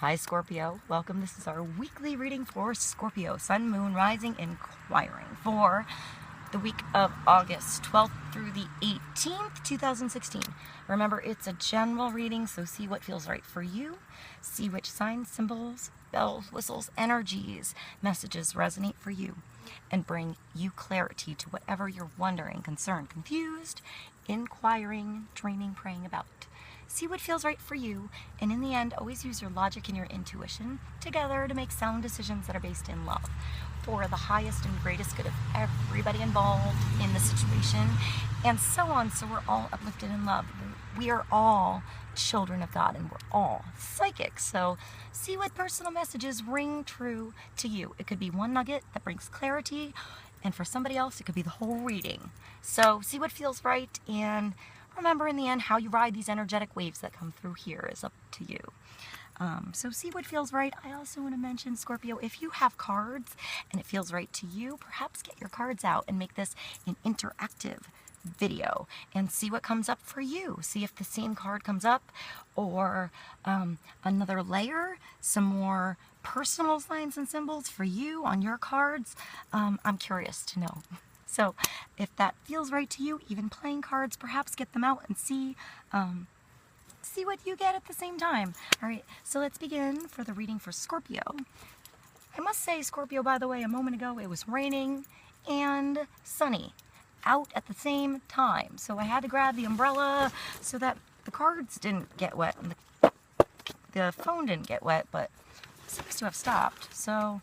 Hi Scorpio, welcome. This is our weekly reading for Scorpio, Sun, Moon, Rising, Inquiring for the week of August 12th through the 18th, 2016. Remember, it's a general reading, so see what feels right for you. See which signs, symbols, bells, whistles, energies, messages resonate for you and bring you clarity to whatever you're wondering, concerned, confused, inquiring, dreaming, praying about. See what feels right for you, and in the end, always use your logic and your intuition together to make sound decisions that are based in love for the highest and greatest good of everybody involved in the situation, and so on, so we're all uplifted in love. We are all children of God, and we're all psychic, so see what personal messages ring true to you. It could be one nugget that brings clarity, and for somebody else, it could be the whole reading. So see what feels right, and remember, in the end, how you ride these energetic waves that come through here is up to you. So see what feels right. I also want to mention, Scorpio, if you have cards and it feels right to you, perhaps get your cards out and make this an interactive video and see what comes up for you. See if the same card comes up or another layer, some more personal signs and symbols for you on your cards. I'm curious to know. So if that feels right to you, even playing cards, perhaps get them out and see what you get at the same time. All right, so let's begin for the reading for Scorpio. I must say, Scorpio, by the way, a moment ago, it was raining and sunny out at the same time. So I had to grab the umbrella so that the cards didn't get wet and the phone didn't get wet, but it seems to have stopped. So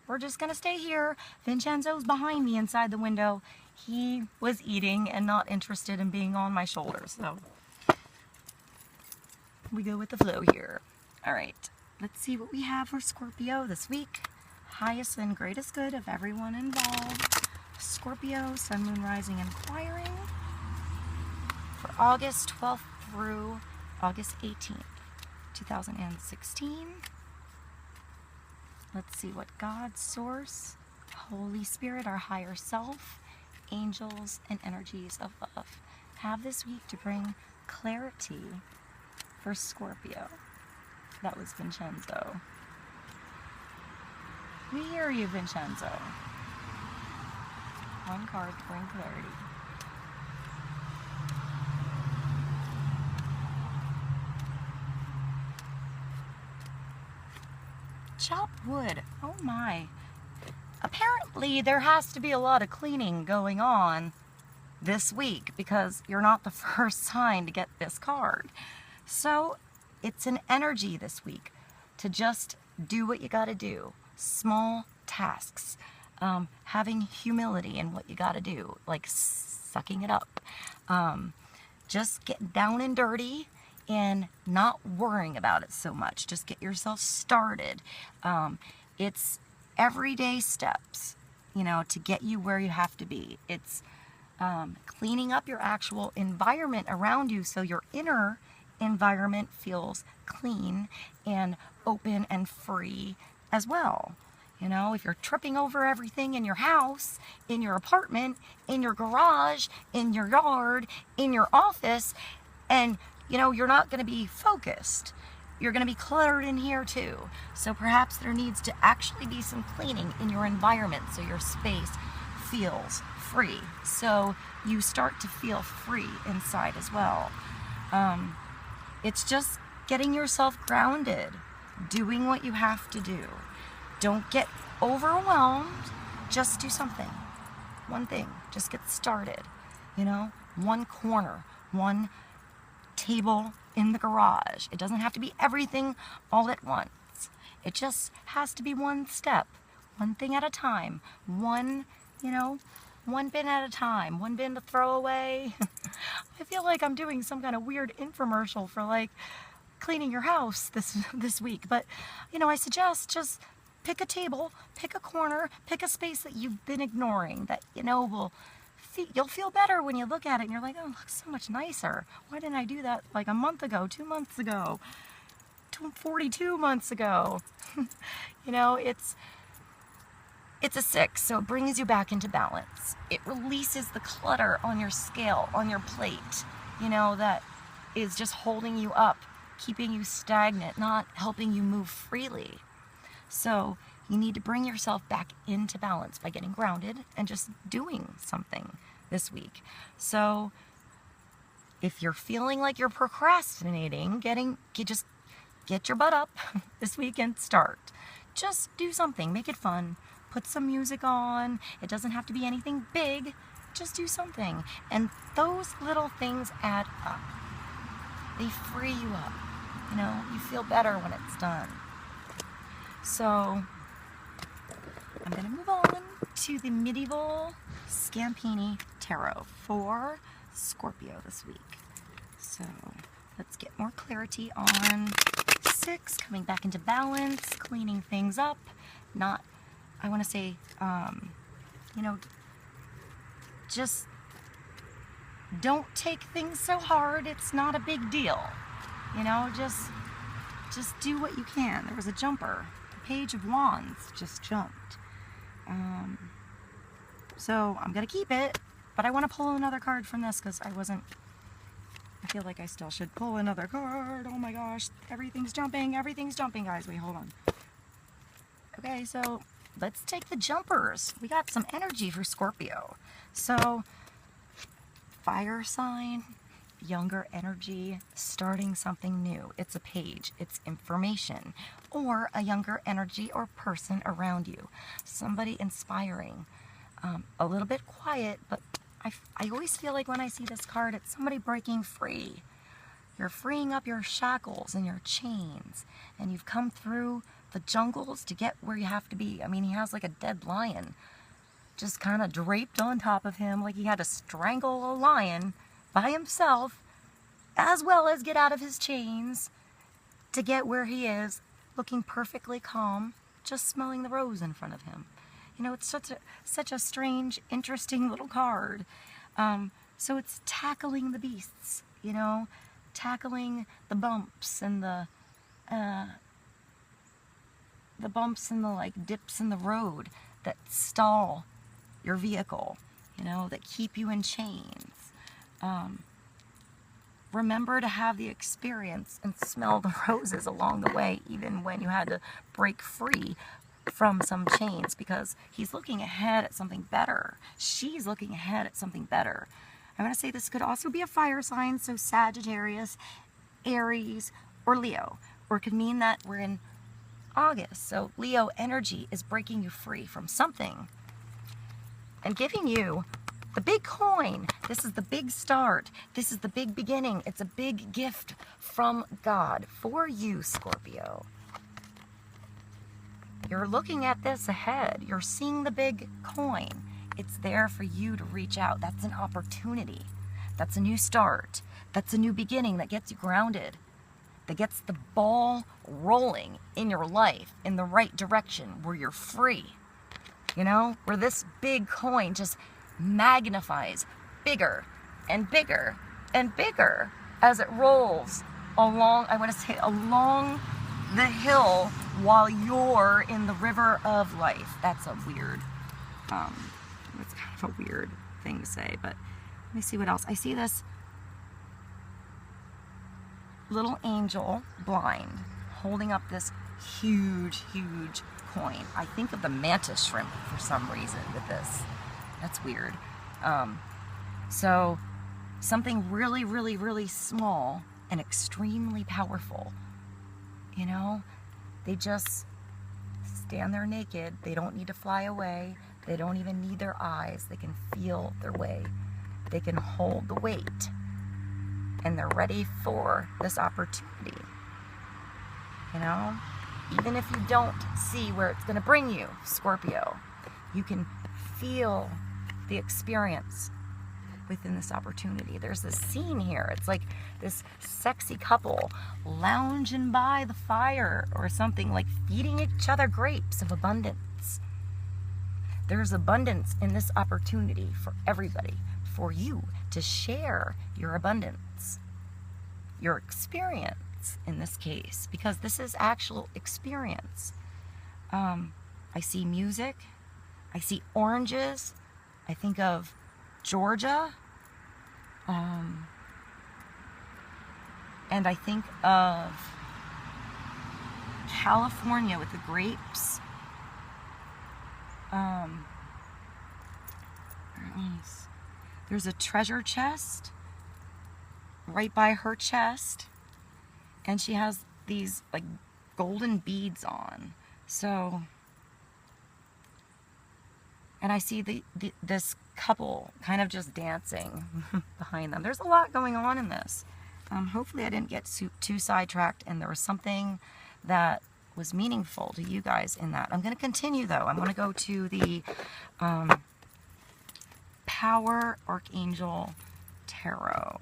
we're just going to stay here. Vincenzo's behind me inside the window. He was eating and not interested in being on my shoulder. So we go with the flow here. All right, let's see what we have for Scorpio this week. Highest and greatest good of everyone involved. Scorpio, Sun, Moon, Rising, Inquiring for August 12th through August 18th, 2016. Let's see what God, Source, Holy Spirit, our higher self, angels, and energies of love have this week to bring clarity for Scorpio. That was Vincenzo. We hear you, Vincenzo. One card to bring clarity. Chop wood. Oh my. Apparently there has to be a lot of cleaning going on this week because you're not the first sign to get this card. So it's an energy this week to just do what you got to do. Small tasks. Having humility in what you got to do. Like sucking it up. Just get down and dirty and not worrying about it so much. Just get yourself started. It's everyday steps, you know, to get you where you have to be. It's cleaning up your actual environment around you so your inner environment feels clean and open and free as well. You know, if you're tripping over everything in your house, in your apartment, in your garage, in your yard, in your office, and you know, you're not going to be focused. You're going to be cluttered in here too. So perhaps there needs to actually be some cleaning in your environment so your space feels free. So you start to feel free inside as well. It's just getting yourself grounded, doing what you have to do. Don't get overwhelmed. Just do something. One thing. Just get started. You know, one corner, one table in the garage. It doesn't have to be everything all at once. It just has to be one step, one thing at a time, one bin at a time, one bin to throw away. I feel like I'm doing some kind of weird infomercial for like cleaning your house this week, but you know, I suggest just pick a table, pick a corner, pick a space that you've been ignoring that you know you'll feel better when you look at it and you're like, oh, it looks so much nicer. Why didn't I do that like a month ago, 2 months ago, 42 months ago? You know, it's a 6, so it brings you back into balance. It releases the clutter on your scale, on your plate, you know, that is just holding you up, keeping you stagnant, not helping you move freely. So you need to bring yourself back into balance by getting grounded and just doing something this week. So if you're feeling like you're procrastinating, just get your butt up this week and start. Just do something, make it fun. Put some music on. It doesn't have to be anything big. Just do something. And those little things add up. They free you up. You know, you feel better when it's done. So I'm going to move on to the Medieval Scampini Tarot for Scorpio this week. So let's get more clarity on 6, coming back into balance, cleaning things up, I want to say, you know, just don't take things so hard. It's not a big deal. You know, just do what you can. There was a jumper. The Page of Wands just jumped. So I'm going to keep it, but I want to pull another card from this because I feel like I still should pull another card. Oh my gosh, everything's jumping, guys. Wait, hold on. Okay, so let's take the jumpers. We got some energy for Scorpio. So, fire sign, younger energy, starting something new. It's a page, it's information, or a younger energy or person around you. Somebody inspiring. A little bit quiet, but I always feel like when I see this card, it's somebody breaking free. You're freeing up your shackles and your chains, and you've come through the jungles to get where you have to be. I mean, he has like a dead lion just kind of draped on top of him, like he had to strangle a lion by himself, as well as get out of his chains to get where he is, looking perfectly calm, just smelling the rose in front of him. You know, it's such a strange, interesting little card. So it's tackling the beasts, you know, tackling the bumps and the like dips in the road that stall your vehicle, you know, that keep you in chains. Remember to have the experience and smell the roses along the way, even when you had to break free from some chains, because he's looking ahead at something better. She's looking ahead at something better. I'm going to say this could also be a fire sign, so Sagittarius, Aries, or Leo. Or it could mean that we're in August, so Leo energy is breaking you free from something and giving you the big coin. This is the big start. This is the big beginning. It's a big gift from God for you, Scorpio. You're looking at this ahead. You're seeing the big coin. It's there for you to reach out. That's an opportunity. That's a new start. That's a new beginning that gets you grounded, that gets the ball rolling in your life in the right direction, where you're free. You know, where this big coin just magnifies bigger and bigger and bigger as it rolls along, I want to say, along the hill while you're in the river of life. That's a weird, that's kind of a weird thing to say, but let me see what else. I see this little angel blind holding up this huge, huge coin. I think of the mantis shrimp for some reason with this. That's weird. So something really, really, really small and extremely powerful. You know, they just stand there naked. They don't need to fly away. They don't even need their eyes. They can feel their way. They can hold the weight. And they're ready for this opportunity. You know, even if you don't see where it's going to bring you, Scorpio, you can feel the experience within this opportunity. There's this scene here. It's like this sexy couple lounging by the fire or something, like feeding each other grapes of abundance. There's abundance in this opportunity for everybody, for you to share your abundance, your experience in this case, because this is actual experience. I see music. I see oranges. I think of Georgia. and I think of California with the grapes. There's a treasure chest right by her chest, and she has these like golden beads on. So, and I see this couple kind of just dancing behind them. There's a lot going on in this. Hopefully I didn't get too sidetracked and there was something that was meaningful to you guys in that. I'm going to continue though. I'm going to go to the Power Archangel Tarot.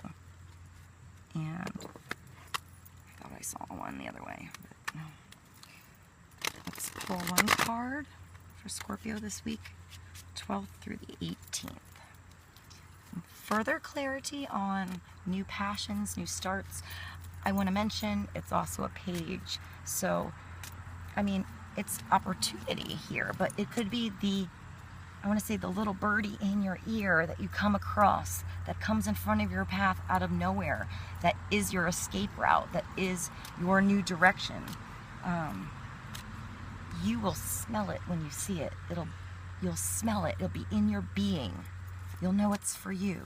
And I thought I saw one the other way, but no. Let's pull one card for Scorpio this week, 12th through the 18th. Further clarity on new passions, new starts. I want to mention it's also a page, so I mean it's opportunity here, but it could be I want to say the little birdie in your ear that you come across, that comes in front of your path out of nowhere, that is your escape route, that is your new direction. You will smell it when you see it. You'll smell it. It'll be in your being. You'll know it's for you.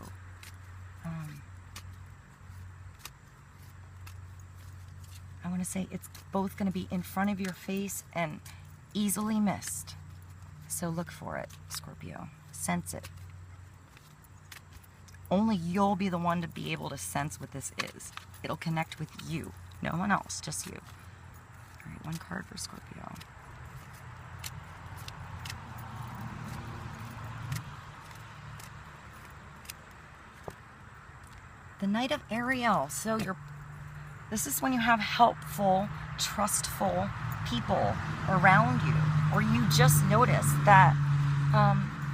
I want to say it's both going to be in front of your face and easily missed. So look for it, Scorpio. Sense it. Only you'll be the one to be able to sense what this is. It'll connect with you. No one else, just you. All right, one card for Scorpio. The Knight of Ariel. So this is when you have helpful, trustful people around you, or you just notice that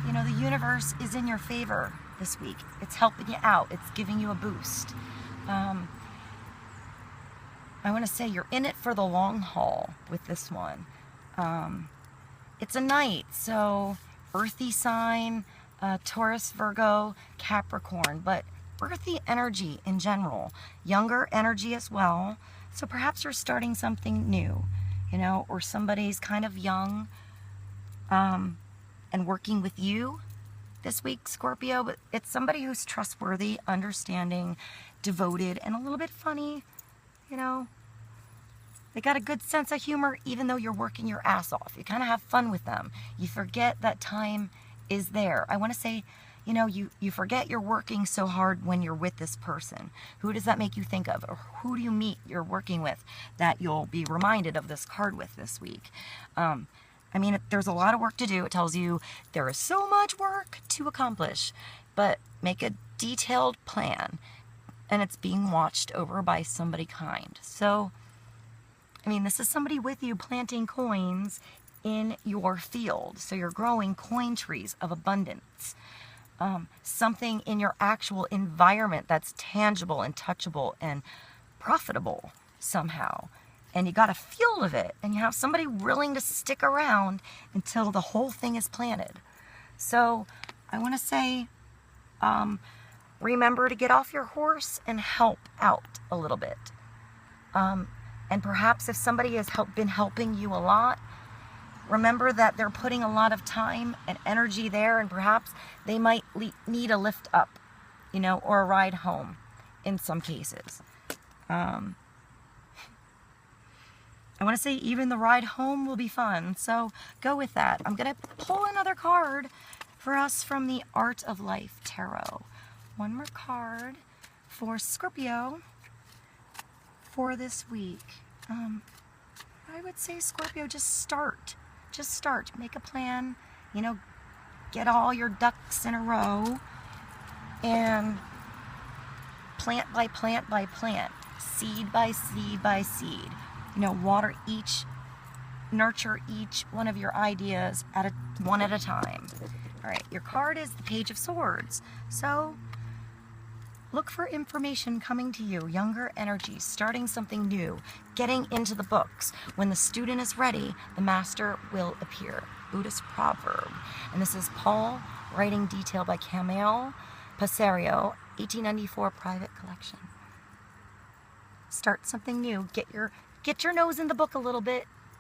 you know, the universe is in your favor this week. It's helping you out. It's giving you a boost. I want to say you're in it for the long haul with this one. It's a knight, so earthy sign, Taurus, Virgo, Capricorn, but earthy energy in general, younger energy as well. So perhaps you're starting something new, you know, or somebody's kind of young and working with you this week, Scorpio, but it's somebody who's trustworthy, understanding, devoted, and a little bit funny, you know. They got a good sense of humor even though you're working your ass off. You kind of have fun with them. You forget that time is there. I want to say, you know, you forget you're working so hard when you're with this person. Who does that make you think of? Or who do you meet you're working with that you'll be reminded of this card with this week? I mean, there's a lot of work to do. It tells you there is so much work to accomplish, but make a detailed plan, and it's being watched over by somebody kind. So, I mean, this is somebody with you planting coins in your field. So you're growing coin trees of abundance. Something in your actual environment that's tangible and touchable and profitable somehow. And you got a feel of it, and you have somebody willing to stick around until the whole thing is planted. So I want to say, remember to get off your horse and help out a little bit. And perhaps if somebody has been helping you a lot, remember that they're putting a lot of time and energy there, and perhaps they might need a lift up, you know, or a ride home in some cases. I want to say even the ride home will be fun, so go with that. I'm going to pull another card for us from the Art of Life Tarot. One more card for Scorpio for this week. I would say, Scorpio, just start. Just start. Make a plan. You know, get all your ducks in a row and plant by plant by plant, seed by seed by seed. You know, water each, nurture each one of your ideas one at a time. All right, your card is the Page of Swords. So look for information coming to you, younger energy, starting something new, getting into the books. When the student is ready, the master will appear. Buddhist proverb. And this is Paul, writing detail by Camille Passerio, 1894 private collection. start something new. Get your nose in the book a little bit.